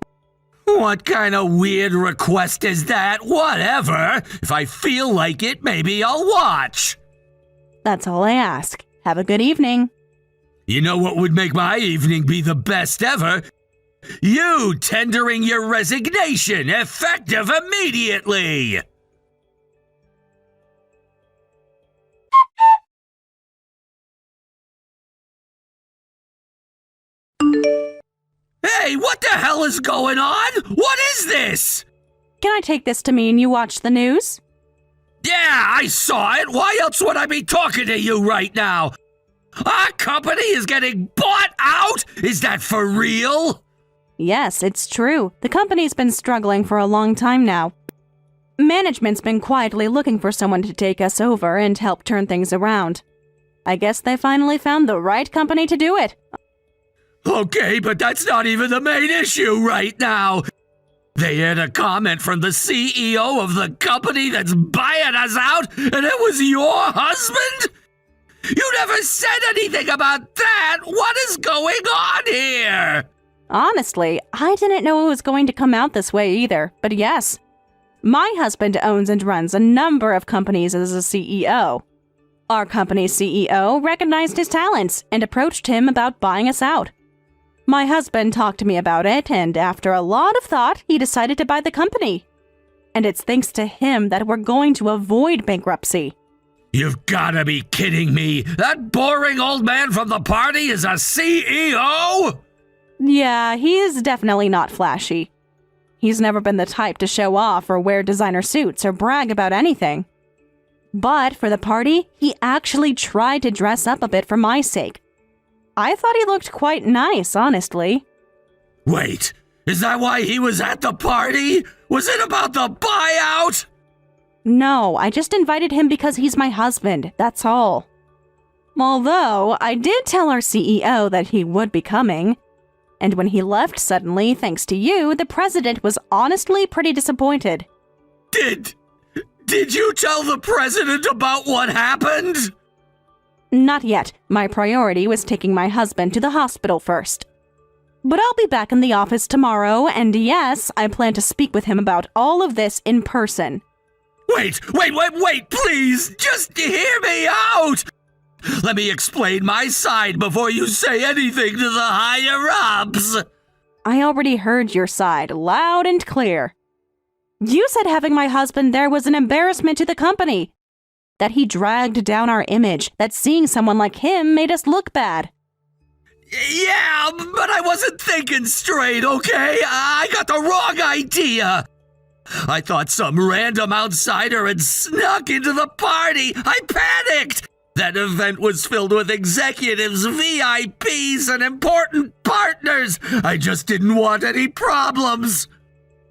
What kind of weird request is that? Whatever. If I feel like it, maybe I'll watch.
That's all I ask. Have a good evening.
You know what would make my evening be the best ever? You tendering your resignation, effective immediately. Hey, what the hell is going on? What is this?
Can I take this to mean you watch the news?
Yeah, I saw it. Why else would I be talking to you right now? Our company is getting bought out? Is that for real?
Yes, it's true. The company's been struggling for a long time now. Management's been quietly looking for someone to take us over and help turn things around. I guess they finally found the right company to do it.
Okay, but that's not even the main issue right now. They had a comment from the CEO of the company that's buying us out, and it was your husband? You never said anything about that! What is going on here?
Honestly, I didn't know it was going to come out this way either, but yes. My husband owns and runs a number of companies as a CEO. Our company's CEO recognized his talents and approached him about buying us out. My husband talked to me about it, and after a lot of thought, he decided to buy the company. And it's thanks to him that we're going to avoid bankruptcy.
You've gotta be kidding me! That boring old man from the party is a CEO?!
Yeah, he is definitely not flashy. He's never been the type to show off or wear designer suits or brag about anything. But for the party, he actually tried to dress up a bit for my sake. I thought he looked quite nice, honestly.
Wait, is that why he was at the party? Was it about the buyout?
No, I just invited him because he's my husband, that's all. Although, I did tell our CEO that he would be coming. And when he left suddenly, thanks to you, the president was honestly pretty disappointed.
Did you tell the president about what happened?
Not yet. My priority was taking my husband to the hospital first. But I'll be back in the office tomorrow, and yes, I plan to speak with him about all of this in person.
Wait, please, just hear me out! Let me explain my side before you say anything to the higher-ups!
I already heard your side, loud and clear. You said having my husband there was an embarrassment to the company. That he dragged down our image, that seeing someone like him made us look bad.
Yeah, but I wasn't thinking straight, okay? I got the wrong idea. I thought some random outsider had snuck into the party. I panicked. That event was filled with executives, VIPs, and important partners. I just didn't want any problems.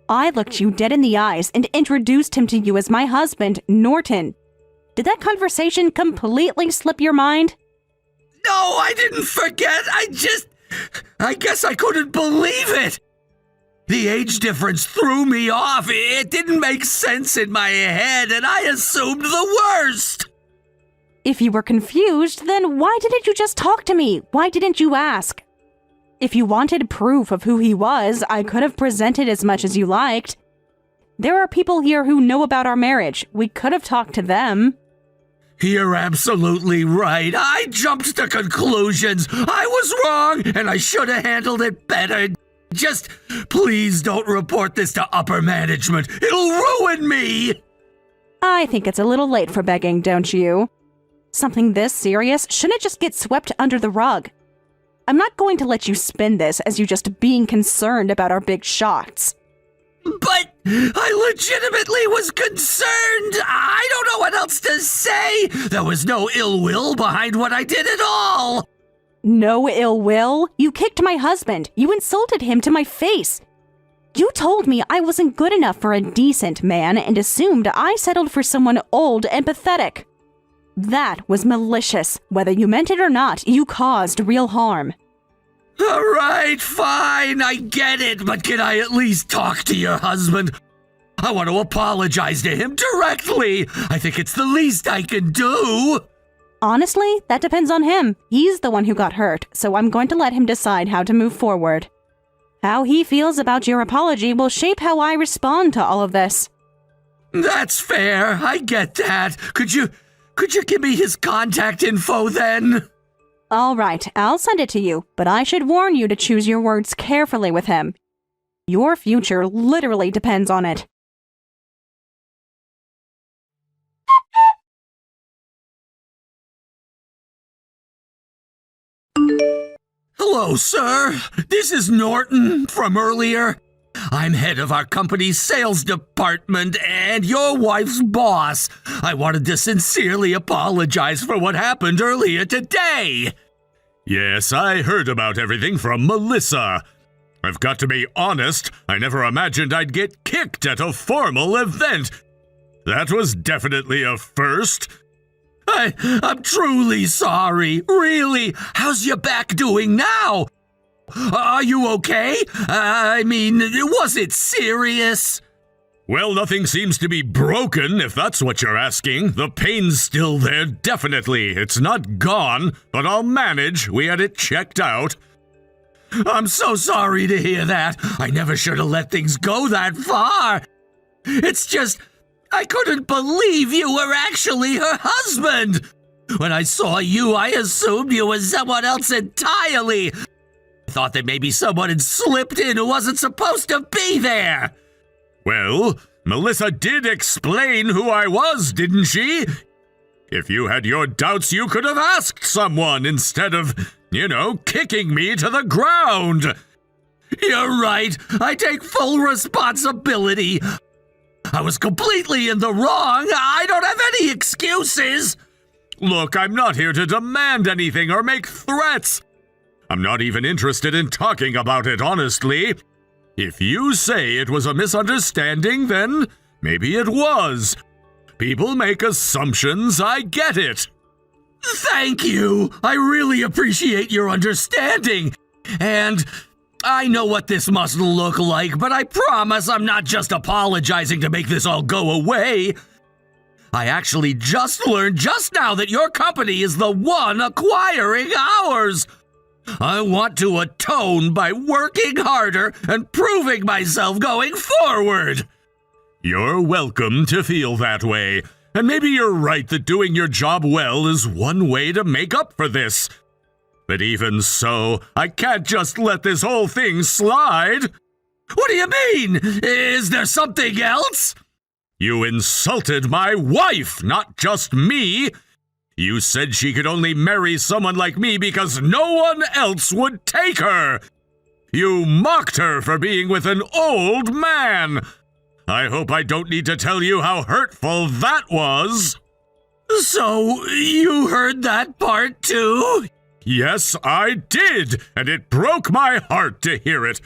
I looked you dead in the eyes and introduced him to you as my husband, Norton. Did that conversation completely slip your mind?
No, I didn't forget. I guess I couldn't believe it. The age difference threw me off. It didn't make sense in my head, and I assumed the worst.
If you were confused, then why didn't you just talk to me? Why didn't you ask? If you wanted proof of who he was, I could have presented as much as you liked. There are people here who know about our marriage. We could have talked to them.
You're absolutely right. I jumped to conclusions. I was wrong, and I should have handled it better. Just please don't report this to upper management. It'll ruin me.
I think it's a little late for begging, don't you? Something this serious shouldn't just get swept under the rug. I'm not going to let you spin this as you just being concerned about our big shots.
But I legitimately was concerned. I don't know what else to say. There was no ill will behind what I did at all.
No ill will? You kicked my husband. You insulted him to my face. You told me I wasn't good enough for a decent man and assumed I settled for someone old and pathetic. That was malicious. Whether you meant it or not, you caused real harm.
All right, fine, I get it, but can I at least talk to your husband? I want to apologize to him directly. I think it's the least I can do.
Honestly, that depends on him. He's the one who got hurt, so I'm going to let him decide how to move forward. How he feels about your apology will shape how I respond to all of this.
That's fair, I get that. Could you give me his contact info then?
All right, I'll send it to you, but I should warn you to choose your words carefully with him. Your future literally depends on it.
Hello, sir. This is Norton from earlier. I'm head of our company's sales department and your wife's boss. I wanted to sincerely apologize for what happened earlier today. Yes, I heard about everything from Melissa. I've got to be honest, I never imagined I'd get kicked at a formal event. That was definitely a first. I'm truly sorry, really. How's your back doing now? Are you okay? I mean, was it serious? Well, nothing seems to be broken, if that's what you're asking. The pain's still there, definitely. It's not gone, but I'll manage. We had it checked out. I'm so sorry to hear that. I never should have let things go that far. It's just, I couldn't believe you were actually her husband. When I saw you, I assumed you were someone else entirely. I thought that maybe someone had slipped in who wasn't supposed to be there. Well, Melissa did explain who I was, didn't she? If you had your doubts, you could have asked someone instead of, kicking me to the ground. You're right. I take full responsibility. I was completely in the wrong. I don't have any excuses. Look, I'm not here to demand anything or make threats. I'm not even interested in talking about it, honestly. If you say it was a misunderstanding, then maybe it was. People make assumptions, I get it. Thank you. I really appreciate your understanding. And I know what this must look like, but I promise I'm not just apologizing to make this all go away. I actually just learned just now that your company is the one acquiring ours. I want to atone by working harder and proving myself going forward. You're welcome to feel that way. And maybe you're right that doing your job well is one way to make up for this. But even so, I can't just let this whole thing slide. What do you mean? Is there something else? You insulted my wife, not just me. You said she could only marry someone like me because no one else would take her. You mocked her for being with an old man. I hope I don't need to tell you how hurtful that was. So, you heard that part too? Yes, I did, and it broke my heart to hear it.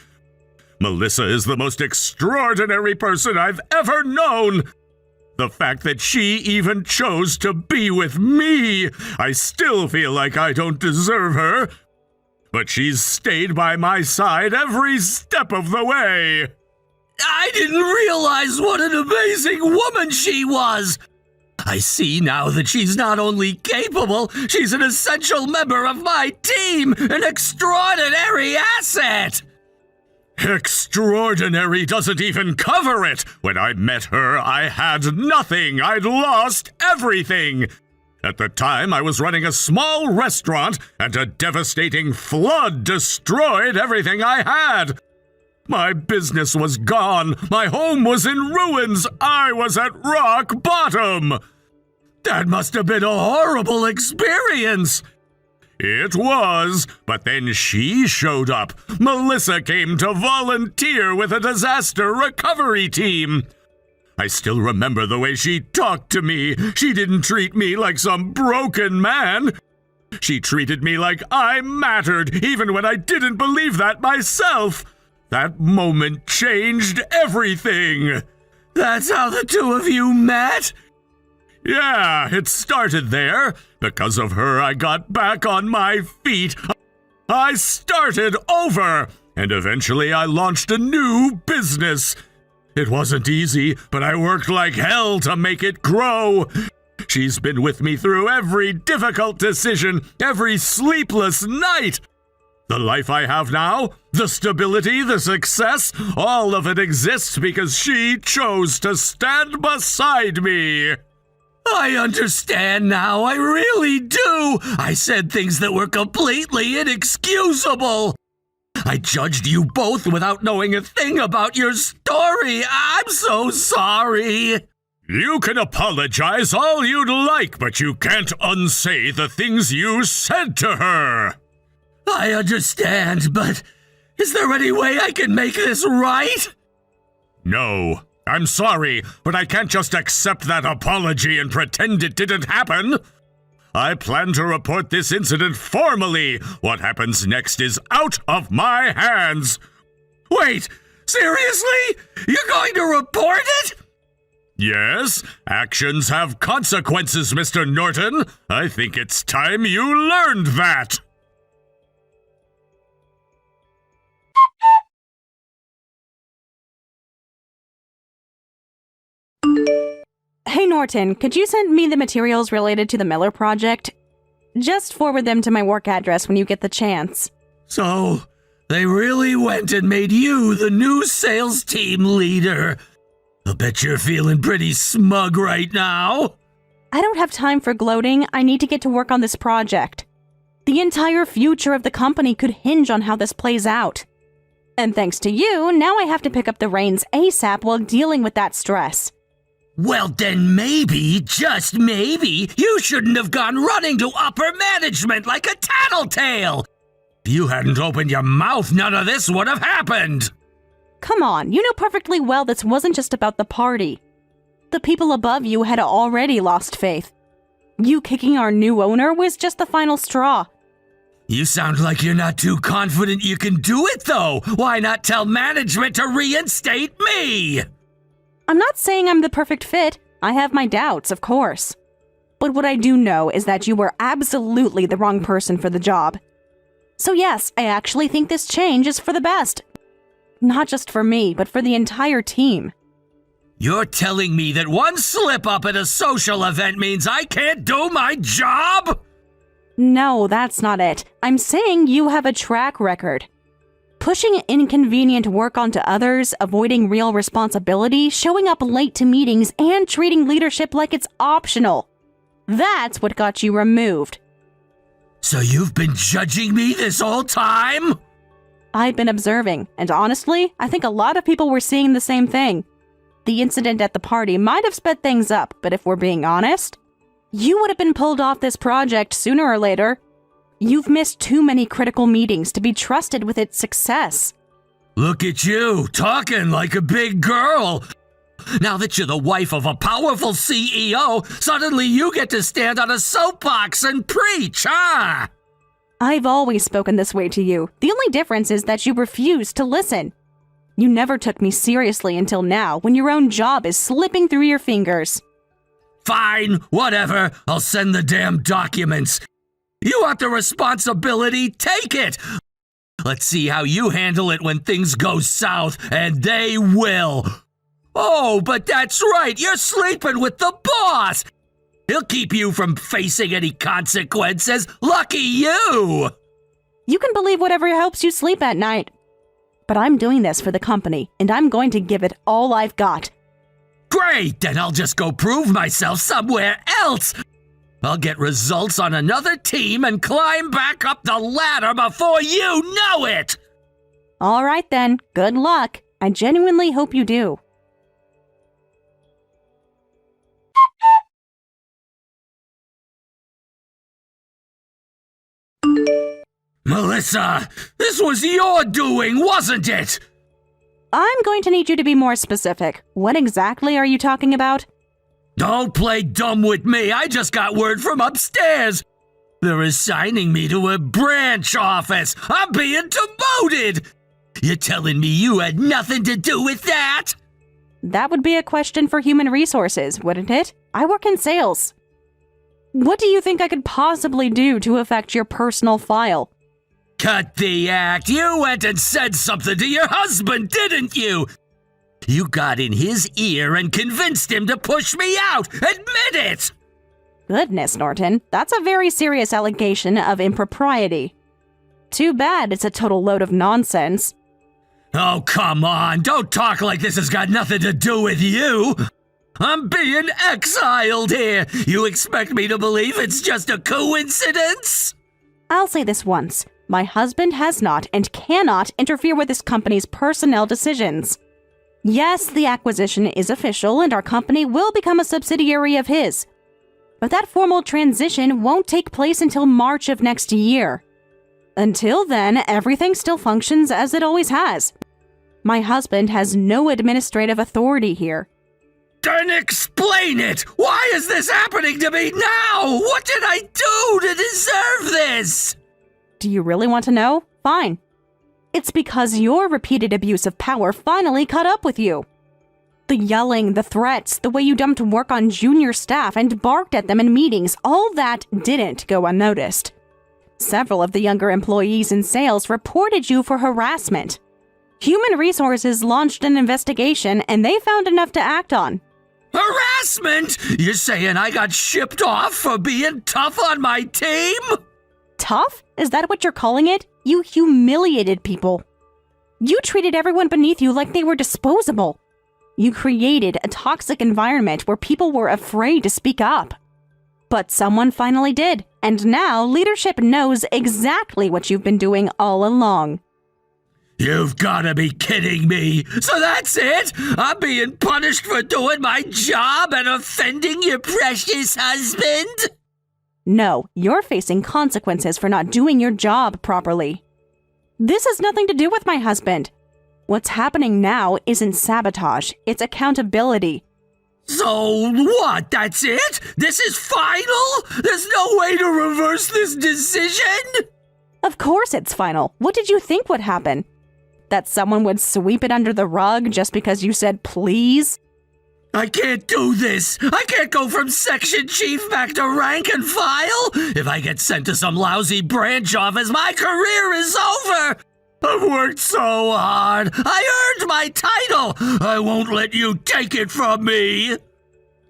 Melissa is the most extraordinary person I've ever known. The fact that she even chose to be with me, I still feel like I don't deserve her. But she's stayed by my side every step of the way. I didn't realize what an amazing woman she was. I see now that she's not only capable, she's an essential member of my team, an extraordinary asset. Extraordinary doesn't even cover it. When I met her, I had nothing. I'd lost everything. At the time, I was running a small restaurant, and a devastating flood destroyed everything I had. My business was gone. My home was in ruins. I was at rock bottom. That must have been a horrible experience. It was, but then she showed up. Melissa came to volunteer with a disaster recovery team. I still remember the way she talked to me. She didn't treat me like some broken man. She treated me like I mattered, even when I didn't believe that myself. That moment changed everything. That's how the two of you met? Yeah, it started there. Because of her, I got back on my feet. I started over, and eventually I launched a new business. It wasn't easy, but I worked like hell to make it grow. She's been with me through every difficult decision, every sleepless night. The life I have now, the stability, the success, all of it exists because she chose to stand beside me. I understand now, I really do. I said things that were completely inexcusable. I judged you both without knowing a thing about your story. I'm so sorry. You can apologize all you'd like, but you can't unsay the things you said to her. I understand, but is there any way I can make this right? No. I'm sorry, but I can't just accept that apology and pretend it didn't happen. I plan to report this incident formally. What happens next is out of my hands. Wait, seriously? You're going to report it? Yes, actions have consequences, Mr. Norton. I think it's time you learned that.
Hey Norton, could you send me the materials related to the Miller project? Just forward them to my work address when you get the chance.
So, they really went and made you the new sales team leader. I bet you're feeling pretty smug right now.
I don't have time for gloating. I need to get to work on this project. The entire future of the company could hinge on how this plays out. And thanks to you, now I have to pick up the reins ASAP while dealing with that stress.
Well, then maybe, just maybe, you shouldn't have gone running to upper management like a tattletale. If you hadn't opened your mouth, none of this would have happened.
Come on, you know perfectly well this wasn't just about the party. The people above you had already lost faith. You kicking our new owner was just the final straw.
You sound like you're not too confident you can do it, though. Why not tell management to reinstate me?
I'm not saying I'm the perfect fit. I have my doubts, of course. But what I do know is that you were absolutely the wrong person for the job. So yes, I actually think this change is for the best. Not just for me, but for the entire team.
You're telling me that one slip-up at a social event means I can't do my job?
No, that's not it. I'm saying you have a track record. Pushing inconvenient work onto others, avoiding real responsibility, showing up late to meetings, and treating leadership like it's optional. That's what got you removed.
So you've been judging me this whole time?
I've been observing, and honestly, I think a lot of people were seeing the same thing. The incident at the party might have sped things up, but if we're being honest, you would have been pulled off this project sooner or later. You've missed too many critical meetings to be trusted with its success.
Look at you, talking like a big girl. Now that you're the wife of a powerful CEO, suddenly you get to stand on a soapbox and preach, huh?
I've always spoken this way to you. The only difference is that you refuse to listen. You never took me seriously until now, when your own job is slipping through your fingers.
Fine, whatever. I'll send the damn documents. You want the responsibility? Take it! Let's see how you handle it when things go south, and they will. Oh, but that's right, you're sleeping with the boss! He'll keep you from facing any consequences. Lucky you!
You can believe whatever helps you sleep at night. But I'm doing this for the company, and I'm going to give it all I've got.
Great, then I'll just go prove myself somewhere else. I'll get results on another team and climb back up the ladder before you know it!
All right then, good luck. I genuinely hope you do.
Melissa, this was your doing, wasn't it?
I'm going to need you to be more specific. What exactly are you talking about?
Don't play dumb with me. I just got word from upstairs. They're assigning me to a branch office. I'm being demoted. You're telling me you had nothing to do with that?
That would be a question for human resources, wouldn't it? I work in sales. What do you think I could possibly do to affect your personal file?
Cut the act. You went and said something to your husband, didn't you? You got in his ear and convinced him to push me out. Admit it!
Goodness, Norton. That's a very serious allegation of impropriety. Too bad it's a total load of nonsense.
Oh, come on. Don't talk like this has got nothing to do with you. I'm being exiled here. You expect me to believe it's just a coincidence?
I'll say this once. My husband has not and cannot interfere with this company's personnel decisions. Yes, the acquisition is official and our company will become a subsidiary of his. But that formal transition won't take place until March of next year. Until then, everything still functions as it always has. My husband has no administrative authority here.
Then explain it! Why is this happening to me now? What did I do to deserve this?
Do you really want to know? Fine. It's because your repeated abuse of power finally caught up with you. The yelling, the threats, the way you dumped work on junior staff and barked at them in meetings, all that didn't go unnoticed. Several of the younger employees in sales reported you for harassment. Human Resources launched an investigation and they found enough to act on.
Harassment? You're saying I got shipped off for being tough on my team?
Tough? Is that what you're calling it? You humiliated people. You treated everyone beneath you like they were disposable. You created a toxic environment where people were afraid to speak up. But someone finally did, and now leadership knows exactly what you've been doing all along.
You've gotta be kidding me. So that's it? I'm being punished for doing my job and offending your precious husband?
No, you're facing consequences for not doing your job properly. This has nothing to do with my husband. What's happening now isn't sabotage, it's accountability.
So what? That's it? This is final? There's no way to reverse this decision?
Of course it's final. What did you think would happen? That someone would sweep it under the rug just because you said please?
I can't do this. I can't go from section chief back to rank and file. If I get sent to some lousy branch office, my career is over. I've worked so hard. I earned my title. I won't let you take it from me.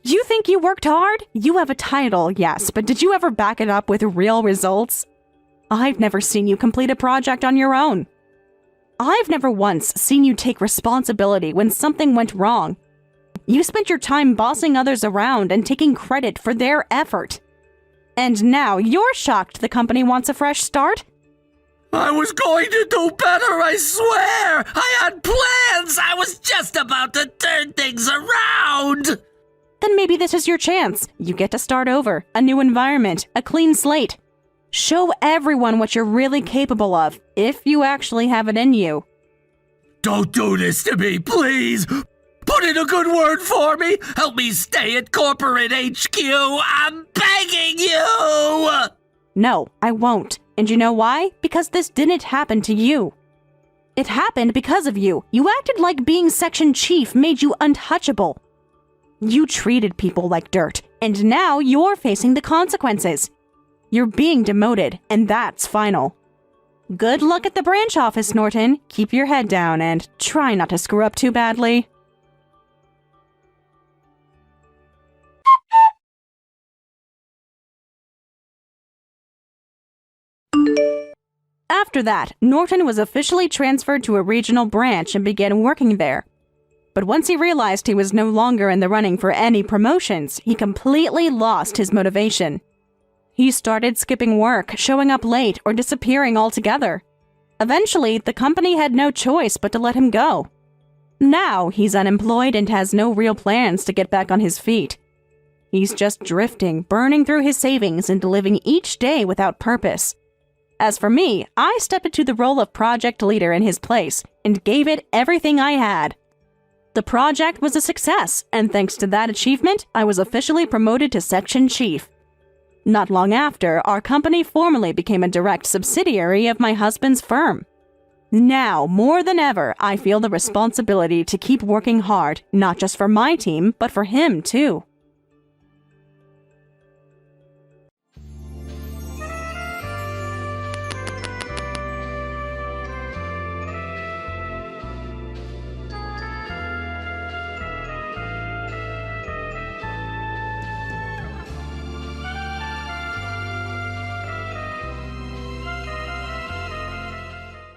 You think you worked hard? You have a title, yes, but did you ever back it up with real results? I've never seen you complete a project on your own. I've never once seen you take responsibility when something went wrong. You spent your time bossing others around and taking credit for their effort. And now you're shocked the company wants a fresh start?
I was going to do better, I swear! I had plans! I was just about to turn things around!
Then maybe this is your chance. You get to start over, a new environment, a clean slate. Show everyone what you're really capable of, if you actually have it in you.
Don't do this to me, please! Put in a good word for me! Help me stay at corporate HQ! I'm begging you!
No, I won't. And you know why? Because this didn't happen to you. It happened because of you. You acted like being section chief made you untouchable. You treated people like dirt, and now you're facing the consequences. You're being demoted, and that's final. Good luck at the branch office, Norton. Keep your head down and try not to screw up too badly. After that, Norton was officially transferred to a regional branch and began working there. But once he realized he was no longer in the running for any promotions, he completely lost his motivation. He started skipping work, showing up late, or disappearing altogether. Eventually, the company had no choice but to let him go. Now, he's unemployed and has no real plans to get back on his feet. He's just drifting, burning through his savings and living each day without purpose. As for me, I stepped into the role of project leader in his place and gave it everything I had. The project was a success, and thanks to that achievement, I was officially promoted to section chief. Not long after, our company formally became a direct subsidiary of my husband's firm. Now, more than ever, I feel the responsibility to keep working hard, not just for my team, but for him too.